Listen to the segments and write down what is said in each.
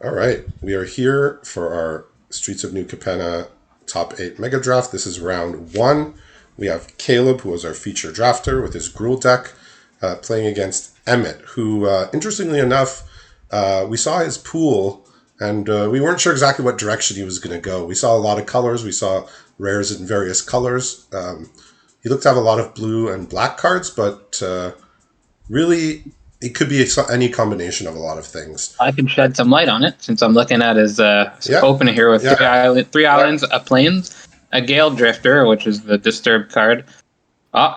All right, we are here for our Streets of New Capenna top 8 mega draft. This is round 1. We have Caleb, who was our feature drafter with his Gruul deck, playing against Emmett, who, interestingly enough, we saw his pool and we weren't sure exactly what direction he was going to go. We saw a lot of colors, we saw rares in various colors. He looked to have a lot of blue and black cards, but really, it could be any combination of a lot of things. I can shed some light on it since I'm looking at his Yeah, opener here with yeah. three islands, a plains, a Gale Drifter, which is the disturbed card. Oh,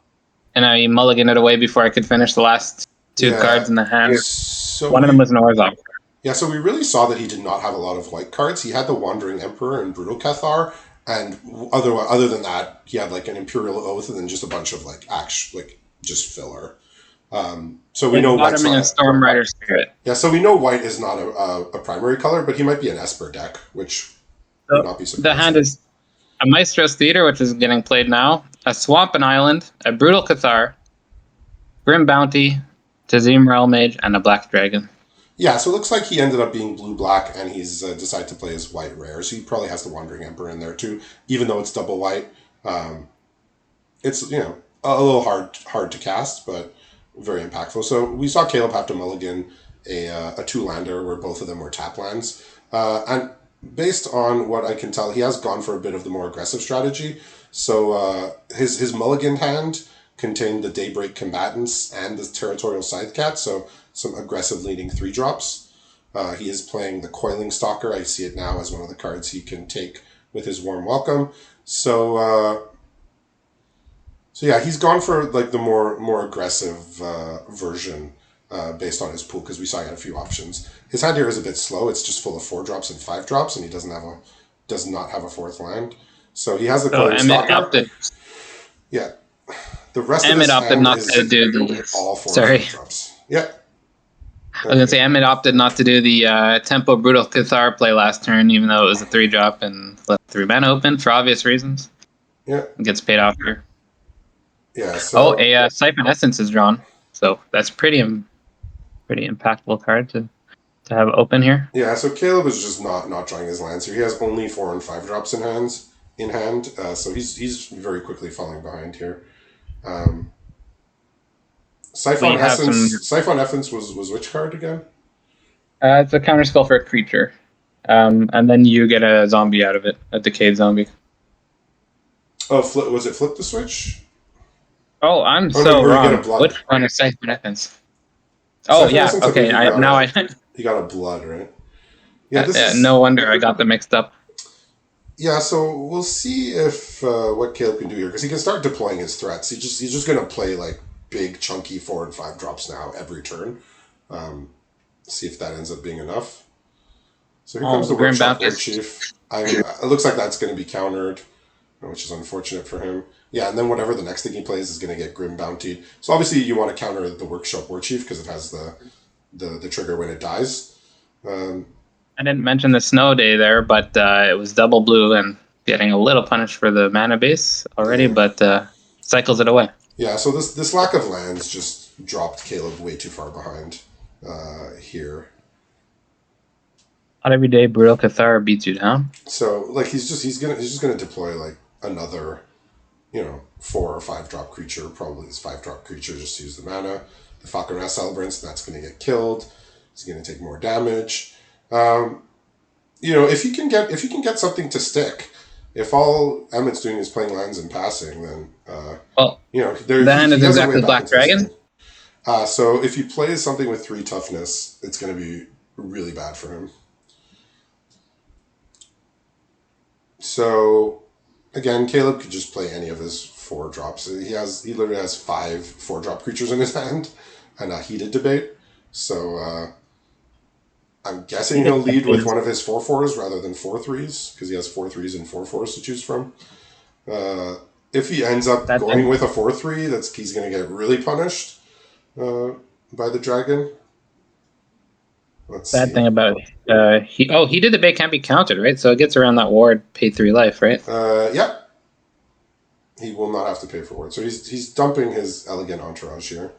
and I mulliganed it away before I could finish the last two Yeah. cards in the hand. So One of them we was an Orzhov. so we really saw that he did not have a lot of white cards. He had the Wandering Emperor and Brutal Cathar, and other than that, he had like an Imperial Oath and then just a bunch of like just filler. So we Yeah, know white's bottoming not a Storm Rider Spirit. so we know white is not a primary color, but he might be an Esper deck, which would So not be the hand surprising. is a Maestro's Theater, which is getting played now, a Swamp and Island, a Brutal Cathar, Grim Bounty, Tazim Realm Mage, and a Black Dragon. Yeah, so it looks like he ended up being blue-black, and he's decided to play his white rare. So he probably has the Wandering Emperor in there too, even though it's double white. Um, it's a little hard to cast, but very impactful. So we saw Caleb have to mulligan a two-lander where both of them were tap lands, and based on what I can tell, he has gone for a bit of the more aggressive strategy. So his mulligan hand contained the Daybreak Combatants and the Territorial Scythecat, so some aggressive leading 3-drops. He is playing the Coiling Stalker. I see it now as one of the cards he can take with his Warm Welcome. So yeah, he's gone for like the more aggressive version based on his pool because we saw he had a few options. His hand here is a bit slow. It's just full of 4-drops and 5-drops, and he does not have a fourth land. So he has the So Coiling Stalker. Yeah, the rest of Emmett his opted hand not to is do the. all 4 and Sorry. 5-drops. Yeah. I was gonna say Okay. Emmett opted not to do the Tempo Brutal Cathar play last turn, even though it was a 3-drop and left 3 mana open for obvious reasons. Yeah. It gets paid off here. Yeah. Oh, So a Siphon Essence is drawn, so that's pretty impactful card to have open here. yeah. So Caleb is just not drawing his lands here. He has only 4 and 5-drops in hand. So he's very quickly falling behind here. Um, We have some. Siphon Essence was which card again? It's a counter spell for a creature, and then you get a zombie out of it, a decayed zombie. Oh, was it Flip the Switch? Oh, I'm Oh no, so or you get a wrong. blood. Which one is Siphon Essence? Oh Siphon yeah, Essence, I okay. believe I you got a blood, right? Yeah, this is no wonder I got them mixed up. yeah. So we'll see if what Caleb can do here because he can start deploying his threats. He's just gonna play like big chunky 4 and 5-drops now every turn. See if that ends up being enough. So here Oh, comes the the Grim Workshop Bounty War is. Chief. It looks like that's going to be countered, which is unfortunate for him. Yeah, and then whatever the next thing he plays is going to get Grim Bounty. So obviously you want to counter the Workshop War Chief because it has the trigger when it dies. I didn't mention the snow day there, but it was double blue and getting a little punished for the mana base already, Yeah, but cycles it away. yeah. So this lack of lands just dropped Caleb way too far behind here. Not every day Brutal Cathar beats you down. So like he's just gonna deploy like another 4 or 5-drop creature, probably this 5-drop creature, just to use the mana. The Falconer Celebrants, that's going to get killed. He's going to take more damage. If you can get something to stick, if all Emmett's doing is playing lands and passing, then Well, the hand he is has a way exactly back Black into this Dragon. game. So if he plays something with 3 toughness, it's going to be really bad for him. So again, Caleb could just play any of his 4-drops. He literally has 5 4-drop creatures in his hand, and a Heated Debate. So I'm guessing he'll lead with one of his 4/4s rather than 4/3s because he has 4/3s and 4/4s to choose from. If he ends up That going with a 4/3, he's going to get really punished by the dragon. Let's bad see. thing about he did the bait can't be countered, right? So it gets around that ward, pay 3 life, right? Yeah, he will not have to pay for ward. So he's dumping his elegant entourage here,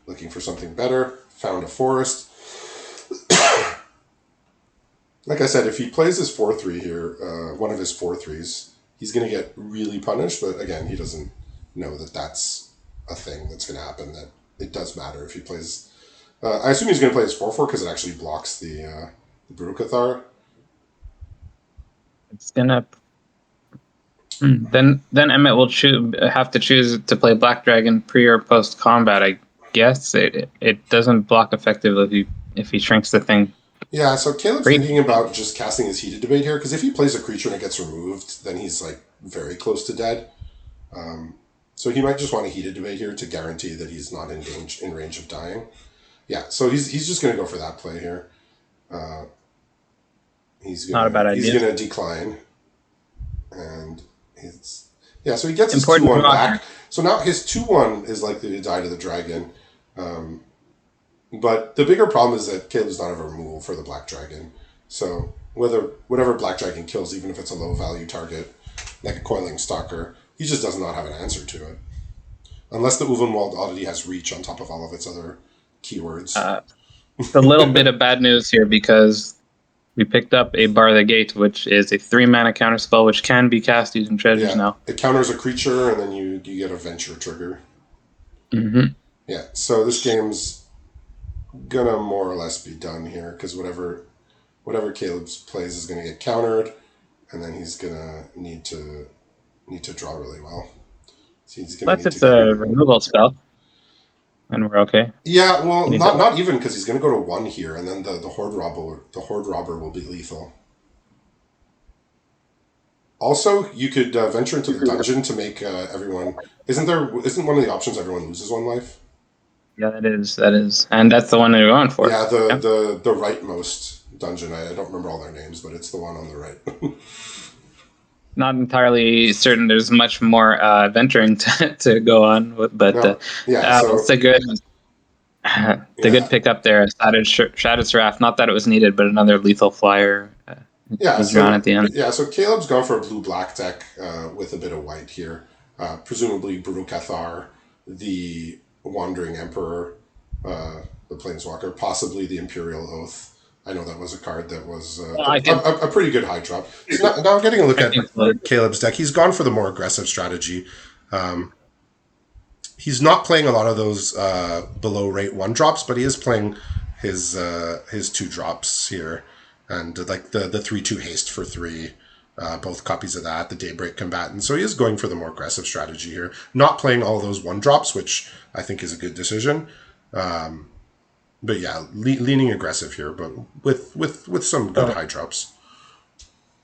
looking for something better. Found a forest. like I said, if he plays his 4-3 here, one of his 4-3s, he's going to get really punished. But again, he doesn't know that that's a thing that's going to happen. That it does matter if he plays. I assume he's going to play his 4-4 because it actually blocks the Brutal Cathar. It's gonna. Then Emmett will have to choose to play Black Dragon pre or post combat. I guess it doesn't block effectively if he shrinks the thing. Yeah, so Caleb's thinking about just casting his Heated Debate here, because if he plays a creature and it gets removed, then he's like very close to dead. So he might just want a Heated Debate here to guarantee that he's not in range of dying. Yeah, so he's just going to go for that play here. He's gonna decline, and so he gets his 2-1 back. So now his 2-1 is likely to die to the dragon. But the bigger problem is that Caleb does not have a removal for the Black Dragon. So whatever Black Dragon kills, even if it's a low value target, like a Coiling Stalker, he just does not have an answer to it. Unless the Uvenwald oddity has reach on top of all of its other keywords. It's a little bit of bad news here because we picked up a Bar the Gate, which is a 3-mana counterspell, which can be cast using treasures now. It counters a creature, and then you get a venture trigger. Mm-hmm. Yeah, so this game's gonna more or less be done here, because whatever Caleb plays is gonna get countered, and then he's gonna need to draw really well. So Unless it's a removal spell, and we're okay. Yeah, well, not even, because he's gonna go to 1 here, and then the Horde Robber will be lethal. Also, you could venture into the dungeon to make everyone. Isn't one of the options everyone loses 1 life? Yeah, that is, and that's the one they're going for. Yeah, the rightmost dungeon. I don't remember all their names, but it's the one on the right. Not entirely certain. There's much more venturing to go on, but it's a good. Good pickup there. Shattered Seraph. Not that it was needed, but another lethal flyer. Was drawn at the end. Yeah, so Caleb's gone for a blue-black deck with a bit of white here. Presumably Brutal Cathar, the Wandering Emperor, the Planeswalker, possibly the Imperial Oath. I know that was a card that was a pretty good high drop. So now I'm getting a look at Caleb's deck. He's gone for the more aggressive strategy. He's not playing a lot of those below rate 1-drops, but he is playing his 2-drops here. And like the 3/2 haste for 3, both copies of that, the Daybreak Combatant. So he is going for the more aggressive strategy here. Not playing all those 1-drops, which I think is a good decision. But yeah, leaning aggressive here, but with some good high drops.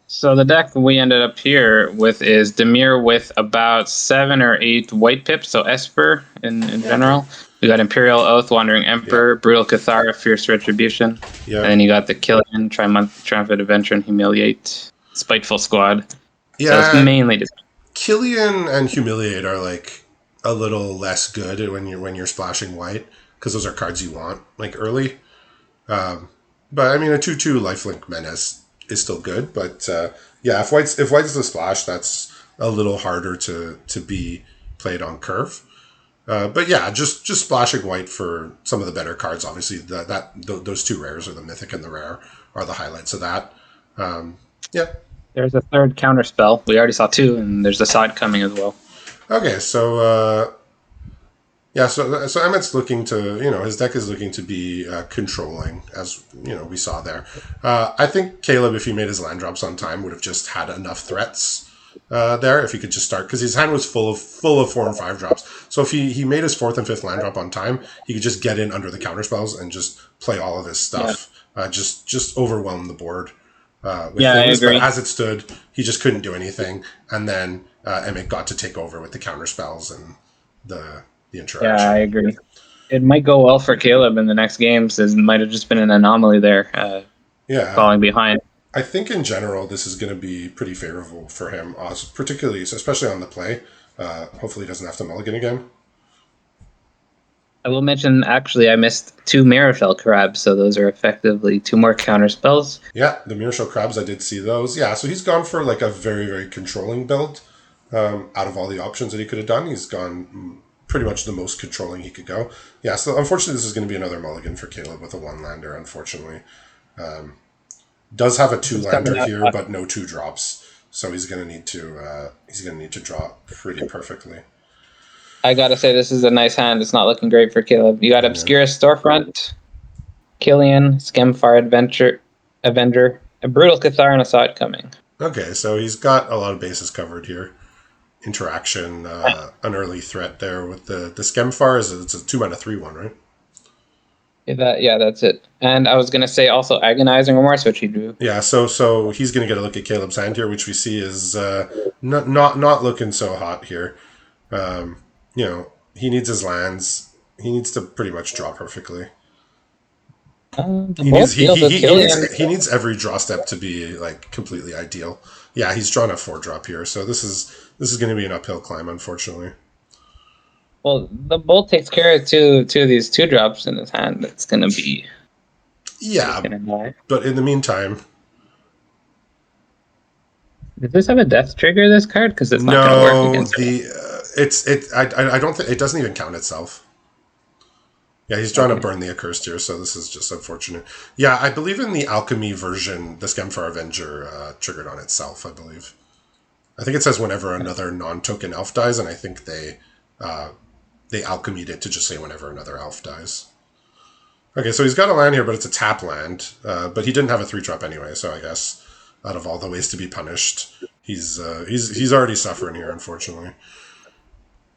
So the deck we ended up here with is Dimir with about 7 or 8 white pips, so Esper in general. We got Imperial Oath, Wandering Emperor, Brutal Cathar, Fierce Retribution. Yeah. And then you got the Killian, Triumphant Adventure, and Humiliate. Spiteful Squad. Yeah. So it's mainly Killian and Humiliate are like a little less good when you're splashing white, because those are cards you want like early. But I mean, a 2/2 lifelink menace is still good. But if white's the splash, that's a little harder to be played on curve. But yeah, just splashing white for some of the better cards. Obviously, those 2 rares, are the mythic and the rare, are the highlights of that. There's a 3rd counter spell. We already saw 2, and there's a side coming as well. Okay, so so Emmett's looking to, his deck is looking to be controlling, as we saw there. I think Caleb, if he made his land drops on time, would have just had enough threats there if he could just start, because his hand was full of 4 and 5 drops. So if he made his 4th and 5th land drop on time, he could just get in under the counter spells and just play all of his stuff. Just overwhelm the board with things. I agree. But as it stood, he just couldn't do anything, and then Emmett got to take over with the counter spells and the interaction. Yeah, I agree. It might go well for Caleb in the next games. It might have just been an anomaly there. Falling behind. I think in general, this is going to be pretty favorable for him, especially on the play. Hopefully he doesn't have to mulligan again. I will mention, actually, I missed 2 Mirrorfell Crabs, so those are effectively 2 more counter spells. Yeah, the Mirrorfell Crabs, I did see those. Yeah, so he's gone for like a very, very controlling build. Out of all the options that he could have done, he's gone pretty much the most controlling he could go. Yeah, so unfortunately this is going to be another mulligan for Caleb with a 1-lander, unfortunately. Does have a This is coming two-lander out. here, but no two drops. So he's gonna need to draw pretty perfectly. I gotta say, this is a nice hand. It's not looking great for Caleb. You got Yeah. Obscurus Storefront, Killian, Skemfire Avenger, a Brutal Cathar, and a Saw It Coming. Okay, so he's got a lot of bases covered here. Interaction, an early threat there with the Skemfar. It's a 2-mana 3/1, right? Yeah, that's it. And I was gonna say also Agonizing Remorse, which he drew. Yeah, so he's going to get a look at Caleb's hand here, which we see is not looking so hot here. He needs his lands. He needs to pretty much draw perfectly. The He both needs deals with Killian. he needs every draw step to be like completely ideal. Yeah, he's drawn a 4-drop here, so this is going to be an uphill climb, unfortunately. Well, the bolt takes care of two of these 2-drops in his hand. It's gonna be. Yeah, Gonna die. but in the meantime, Does this have a death trigger? This card, because it's not gonna work no, against me. the it's it. I don't think it doesn't even count itself. Yeah, he's trying to burn the accursed here, so this is just unfortunate. Yeah, I believe in the alchemy version, the Skemfar Avenger triggered on itself. I believe. I think it says whenever another non-token elf dies, and I think they alchemied it to just say whenever another elf dies. Okay, so he's got a land here, but it's a tap land. But he didn't have a 3-drop anyway, so I guess out of all the ways to be punished, he's already suffering here, unfortunately.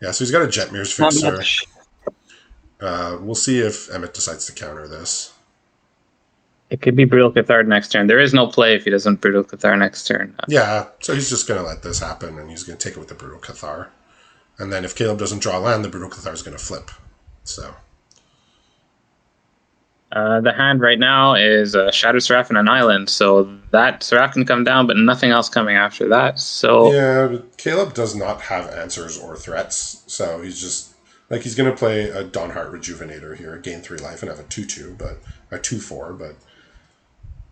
Yeah, so he's got a Jetmir's Fixer. We'll see if Emmett decides to counter this. It could be Brutal Cathar next turn. There is no play if he doesn't Brutal Cathar next turn. Yeah, so he's just going to let this happen, and he's going to take it with the Brutal Cathar. And then if Caleb doesn't draw land, the Brutal Cathar is going to flip. So the hand right now is a Shattered Seraph and an Island, so that Seraph can come down, but nothing else coming after that. So yeah, but Caleb does not have answers or threats, so he's just like he's going to play a Dawnheart Rejuvenator here, gain 3 life, and have a 2/2, but a 2/4, but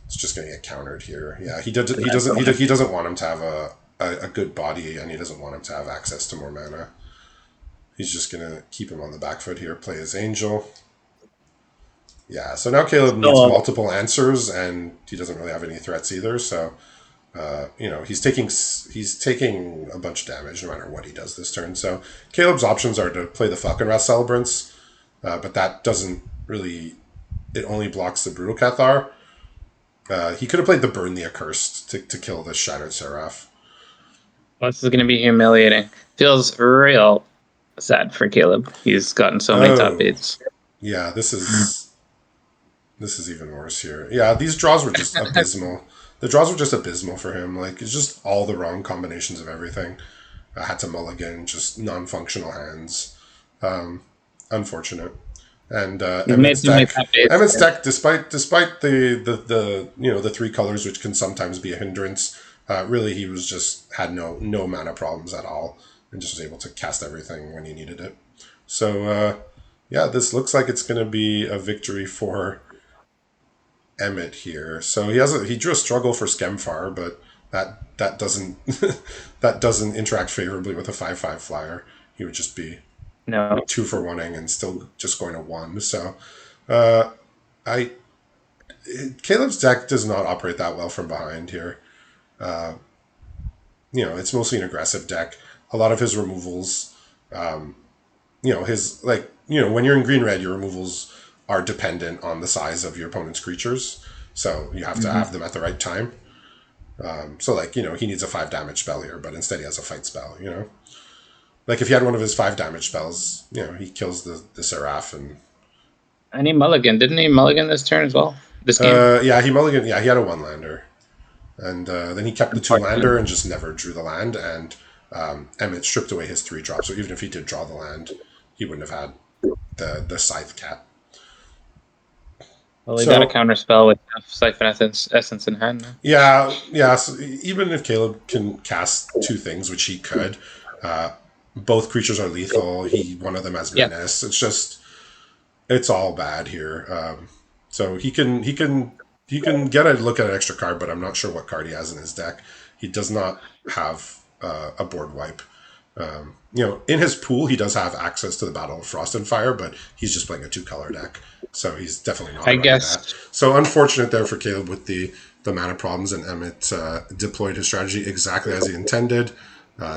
it's just going to get countered here. Yeah, he doesn't want him to have a good body, and he doesn't want him to have access to more mana. He's just going to keep him on the back foot here, play his Angel. Yeah, so now Caleb needs multiple answers, and he doesn't really have any threats either. So, he's taking a bunch of damage no matter what he does this turn. So Caleb's options are to play the Falconwrath Celebrants, but that doesn't really. It only blocks the Brutal Cathar. He could have played the Burn the Accursed to kill the Shattered Seraph. Well, this is going to be humiliating. Feels real sad for Caleb. He's gotten so many top 8s. Yeah, this is even worse here. Yeah, these draws were just abysmal. The draws were just abysmal for him. Like, it's just all the wrong combinations of everything. I had to mulligan, just non-functional hands. Unfortunate. And Emmett's deck, despite the 3 colors, which can sometimes be a hindrance, really he was just had no mana problems at all, and just was able to cast everything when he needed it. So yeah, this looks like it's going to be a victory for Emmett here. So he drew a struggle for Skemfar, but that doesn't that doesn't interact favorably with a 5/5 flyer. He would just be 2 for 1ing and still just going to 1. So Caleb's deck does not operate that well from behind here. It's mostly an aggressive deck. A lot of his removals, when you're in green-red, your removals are dependent on the size of your opponent's creatures. So you have to have them at the right time. He needs a 5 damage spell here, but instead he has a fight spell, Like if he had one of his 5 damage spells, he kills the Seraph and he mulligan. Didn't he mulligan this turn as well? This game? Yeah, he mulligan. Yeah, he had a 1-lander. And then he kept the 2-lander and just never drew the land, and Emmett stripped away his 3-drop, so even if he did draw the land, he wouldn't have had the Scythe Cat. Well, he got a counter spell with Siphon Essence in hand now. Yeah. So even if Caleb can cast 2 things, which he could, both creatures are lethal. One of them has Menace. It's all bad here. So he can get a look at an extra card, but I'm not sure what card he has in his deck. He does not have a board wipe. In his pool, he does have access to the Battle of Frost and Fire, but he's just playing a 2-color deck. So he's definitely not I running guess. that. So unfortunate there for Caleb with the mana problems, and Emmett deployed his strategy exactly as he intended,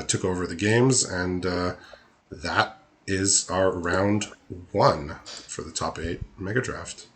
took over the games, and that is our round 1 for the top 8 Mega Draft.